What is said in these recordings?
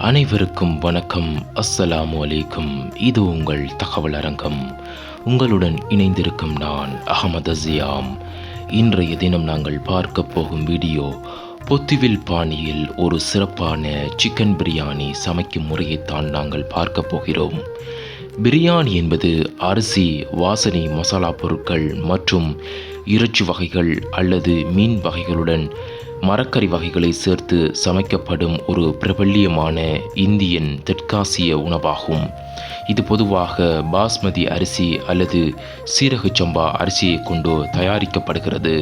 அனைவருக்கும் வணக்கம். அஸ்ஸலாமு அலைக்கும். இது உங்கள் தகவல் அரங்கம். உங்களுடன் இணைந்திருக்கும் நான் அகமது ஜியாம். இன்றைய தினம் நாங்கள் பார்க்க போகும் வீடியோ பொத்துவில் பாணியில் ஒரு சிறப்பான சிக்கன் பிரியாணி சமைக்கும் முறையைத்தான் நாங்கள் பார்க்க போகிறோம். பிரியாணி என்பது அரிசி, வாசனை, மசாலா பொருட்கள் மற்றும் இறைச்சி வகைகள் அல்லது மீன் வகைகளுடன் மரக்கறி வகைகளை சேர்த்து சமைக்கப்படும் ஒரு பிரபல்யமான இந்தியன் தெற்காசிய உணவாகும். இது பொதுவாக பாஸ்மதி அரிசி அல்லது சீரக சம்பா அரிசியை கொண்டு தயாரிக்கப்படுகிறது.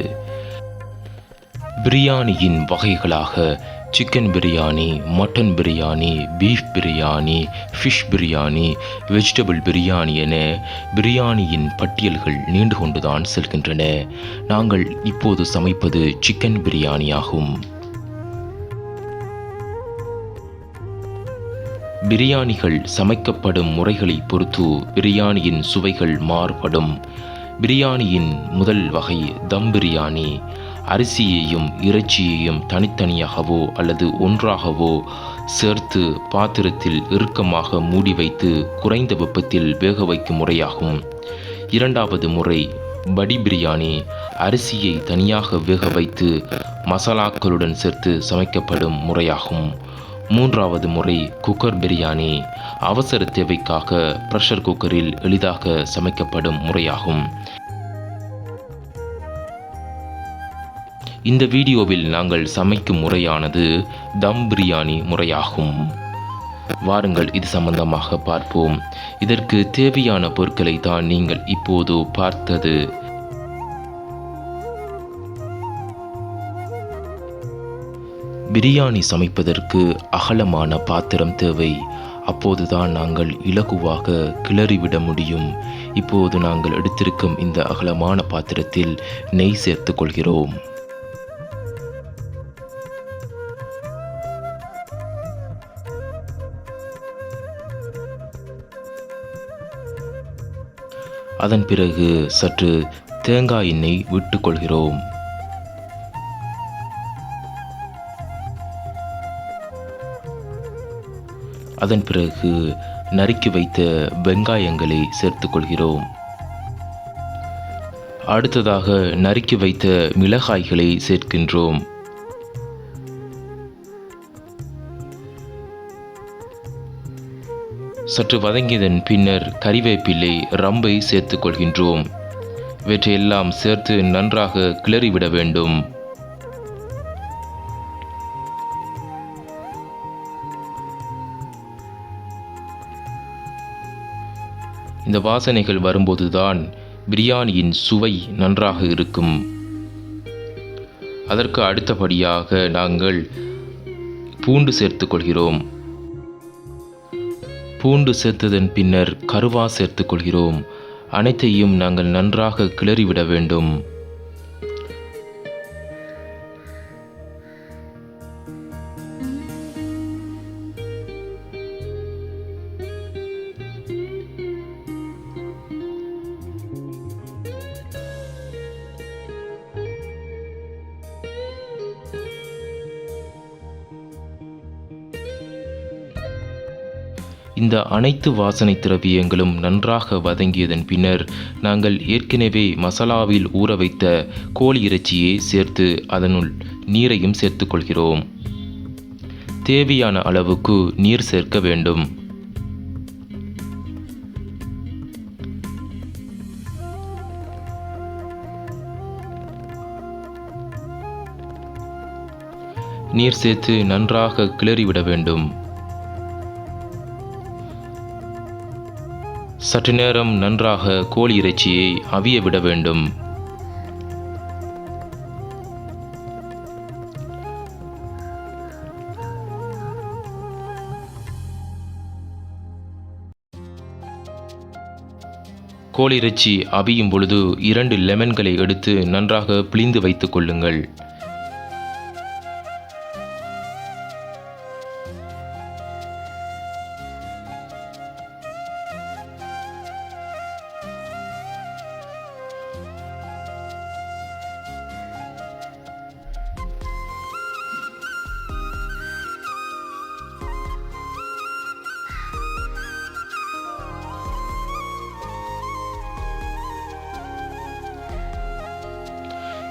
பிரியாணியின் வகைகளாக chicken biryani, mutton biryani, beef biryani, fish biryani, vegetable biryani என பிரியாணியின் பட்டியல்கள் நீண்டு கொண்டுதான் செல்கின்றன. நாங்கள் இப்போது சமைப்பது சிக்கன் பிரியாணி ஆகும். பிரியாணிகள் சமைக்கப்படும் முறைகளை பொறுத்து பிரியாணியின் சுவைகள் மாறுபடும். பிரியாணியின் முதல் வகை தம் பிரியாணி. அரிசியையும் இறைச்சியையும் தனித்தனியாகவோ அல்லது ஒன்றாகவோ சேர்த்து பாத்திரத்தில் இறுக்கமாக மூடி வைத்து குறைந்த வெப்பத்தில் வேக வைக்கும் முறையாகும். இரண்டாவது முறை படி பிரியாணி. அரிசியை தனியாக வேக வைத்து மசாலாக்களுடன் சேர்த்து சமைக்கப்படும் முறையாகும். மூன்றாவது முறை குக்கர் பிரியாணி. அவசர தேவைக்காக பிரஷர் குக்கரில் எளிதாக சமைக்கப்படும் முறையாகும். இந்த வீடியோவில் நாங்கள் சமைக்கும் முறையானது தம் பிரியாணி முறையாகும். வாருங்கள் இது சம்பந்தமாக பார்ப்போம். இதற்கு தேவையான பொருட்களை தான் நீங்கள் இப்போது பார்த்தது. பிரியாணி சமைப்பதற்கு அகலமான பாத்திரம் தேவை. அப்போதுதான் நாங்கள் இலகுவாக கிளறிவிட முடியும். இப்போது நாங்கள் எடுத்திருக்கும் இந்த அகலமான பாத்திரத்தில் நெய் சேர்த்து கொள்கிறோம். அதன் பிறகு சற்று தேங்காய் எண்ணெய் விட்டுக்கொள்கிறோம். அதன் பிறகு நறுக்கி வைத்த வெங்காயங்களை சேர்த்துக்கொள்கிறோம். அடுத்ததாக நறுக்கி வைத்த மிளகாய்களை சேர்க்கின்றோம். சற்று வதங்கியதன் பின்னர் கறிவேப்பிலை, ரம்பை சேர்த்துக் கொள்கின்றோம். இவற்றையெல்லாம் சேர்த்து நன்றாக கிளறிவிட வேண்டும். இந்த வாசனைகள் வரும்போதுதான் பிரியாணியின் சுவை நன்றாக இருக்கும். அதற்கு அடுத்தபடியாக நாங்கள் பூண்டு சேர்த்துக் கொள்கிறோம். பூண்டு சேர்த்ததன் பின்னர் கருவா சேர்த்துக் கொள்கிறோம். அனைத்தையும் நாங்கள் நன்றாக கிளறிவிட வேண்டும். இந்த அனைத்து வாசனை திரவியங்களும் நன்றாக வதங்கியதன் பின்னர் நாங்கள் ஏற்கனவே மசாலாவில் ஊற வைத்த கோழி இறைச்சியை சேர்த்து அதனுள் நீரையும் சேர்த்துக் கொள்கிறோம். தேவையான அளவுக்கு நீர் சேர்க்க வேண்டும். நீர் சேர்த்து நன்றாக கிளறிவிட வேண்டும். சற்று நேரம் நன்றாக கோழி இறைச்சியை அவிய விட வேண்டும். கோழி இறைச்சி அவியும் பொழுது 2 லெமன்களை எடுத்து நன்றாக பிழிந்து வைத்துக் கொள்ளுங்கள்.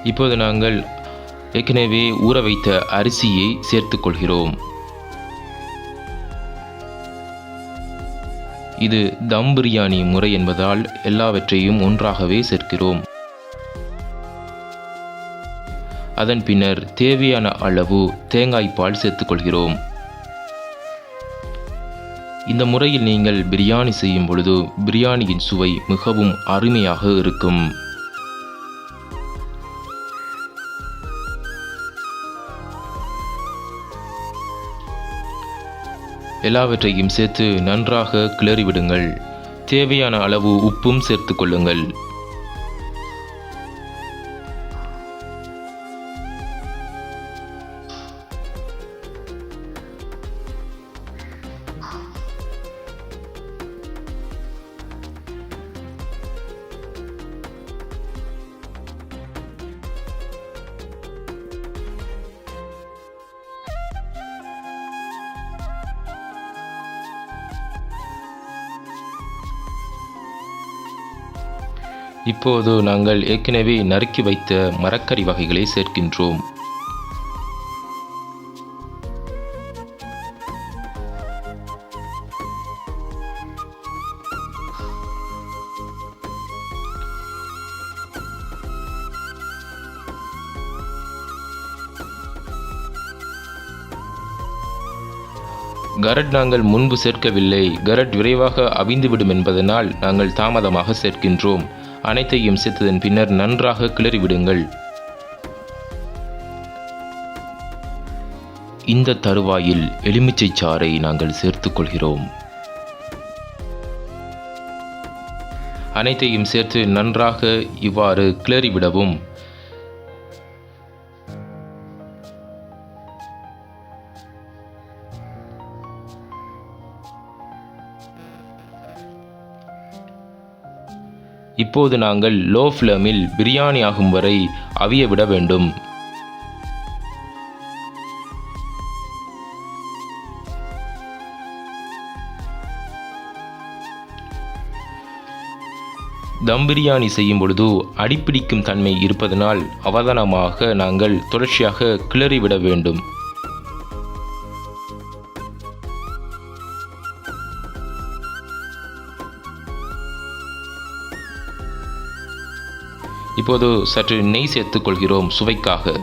இப்போது நாங்கள் ஏற்கனவே ஊற வைத்த அரிசியை சேர்த்துக்கொள்கிறோம். இது தம் பிரியாணி முறை என்பதால் எல்லாவற்றையும் ஒன்றாகவே சேர்க்கிறோம். அதன் பின்னர் தேவையான அளவு தேங்காய் பால் சேர்த்துக்கொள்கிறோம். இந்த முறையில் நீங்கள் பிரியாணி செய்யும் பொழுது பிரியாணியின் சுவை மிகவும் அருமையாக இருக்கும். எல்லாவற்றையும் சேர்த்து நன்றாக கிளறிவிடுங்கள். தேவையான அளவு உப்பும் சேர்த்து கொள்ளுங்கள். இப்போது நாங்கள் ஏற்கனவே நறுக்கி வைத்த மரக்கறி வகைகளை சேர்க்கின்றோம். கரட் நாங்கள் முன்பு சேர்க்கவில்லை. கரட் விரைவாக அவிந்துவிடும் என்பதனால் நாங்கள் தாமதமாக சேர்க்கின்றோம். அனைத்தையும் சேர்த்ததன் பின்னர் நன்றாக கிளறிவிடுங்கள். இந்த தருவாயில் எலுமிச்சை சாறை நாங்கள் சேர்த்துக் கொள்கிறோம். அனைத்தையும் சேர்த்து நன்றாக இவ்வாறு கிளறிவிடவும். இப்போது நாங்கள் லோ ஃப்ளேமில் பிரியாணி ஆகும் வரை அவிய விட வேண்டும். தம் பிரியாணி செய்யும் பொழுது அடிப்பிடிக்கும் தன்மை இருப்பதனால் அவதானமாக நாங்கள் தொடர்ச்சியாக கிளறிவிட வேண்டும். இப்போது சற்று நெய் சேர்த்துக் கொள்கிறோம் சுவைக்காக.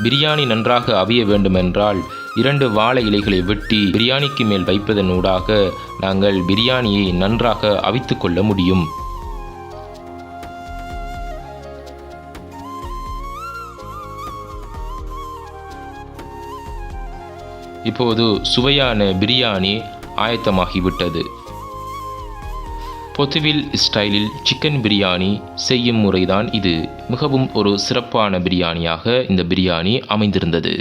பிரியாணி நன்றாக அவிய வேண்டுமென்றால் 2 வாழை இலைகளை வெட்டி பிரியாணிக்கு மேல் வைப்பதனூடாக நாங்கள் பிரியாணியை நன்றாக அவித்து கொள்ள முடியும். இப்போது சுவையான பிரியாணி ஆயத்தமாகிவிட்டது. பொத்துவில் ஸ்டைலில் சிக்கன் பிரியாணி செய்யும் முறைதான் இது. மிகவும் ஒரு சிறப்பான பிரியாணியாக இந்த பிரியாணி அமைந்திருந்தது.